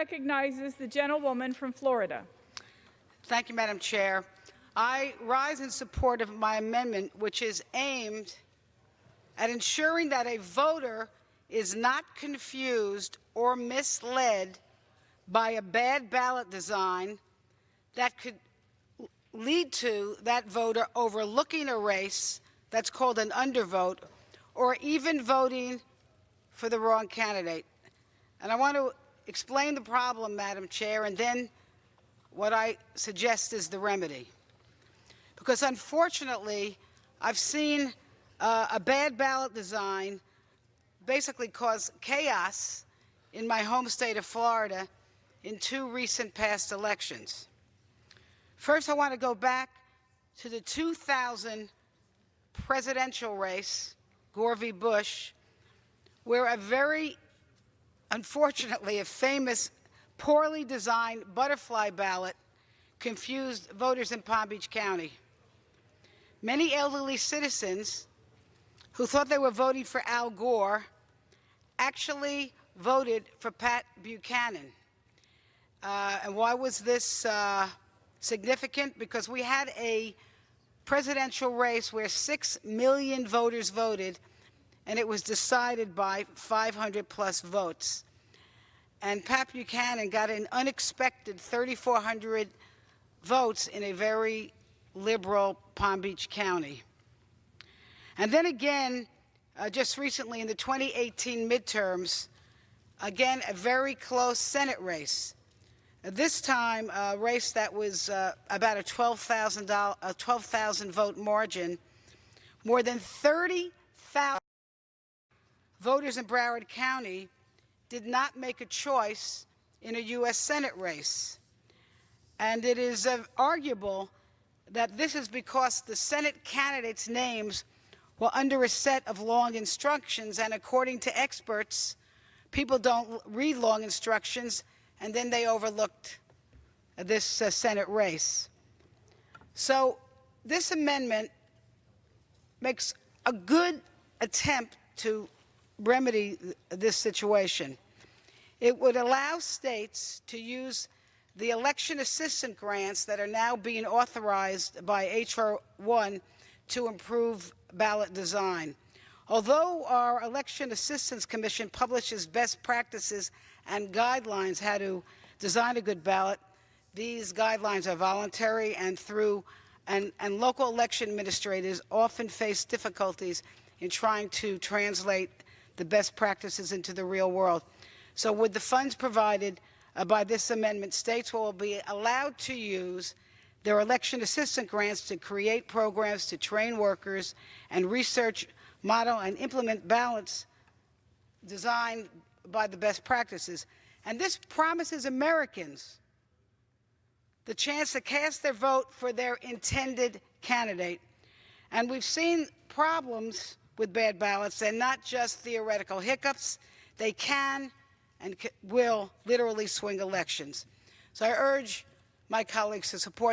recognizes the gentlewoman from Florida. Thank you, Madam Chair. I rise in support of my amendment, which is aimed at ensuring that a voter is not confused or misled by a bad ballot design that could lead to that voter overlooking a race that's called an undervote, or even voting for the wrong candidate. And I want to explain the problem, Madam Chair, and then what I suggest is the remedy. Because unfortunately, I've seen a bad ballot design basically cause chaos in my home state of Florida in two recent past elections. First, I want to go back to the 2000 presidential race, Gore v. Bush, where unfortunately, a famous, poorly designed butterfly ballot confused voters in Palm Beach County. Many elderly citizens who thought they were voting for Al Gore actually voted for Pat Buchanan. And why was this significant? Because we had a presidential race where 6 million voters voted, and it was decided by 500+ votes. And Pat Buchanan got an unexpected 3,400 votes in a very liberal Palm Beach County. And then again, just recently in the 2018 midterms, again, a very close Senate race. This time, a race that was about a 12,000 vote margin. More than 30,000 voters in Broward County did not make a choice in a U.S. Senate race. And it is arguable that this is because the Senate candidates' names were under a set of long instructions, and according to experts, people don't read long instructions, and then they overlooked this Senate race. So this amendment makes a good attempt to remedy this situation. It would allow states to use the election assistance grants that are now being authorized by H.R. 1 to improve ballot design. Although our Election Assistance Commission publishes best practices and guidelines how to design a good ballot, these guidelines are voluntary, and local election administrators often face difficulties in trying to translate the best practices into the real world. So with the funds provided by this amendment, states will be allowed to use their election assistance grants to create programs to train workers and research, model, and implement ballots designed by the best practices. And this promises Americans the chance to cast their vote for their intended candidate. And we've seen problems with bad ballots. They're not just theoretical hiccups. They can and will literally swing elections. So I urge my colleagues to support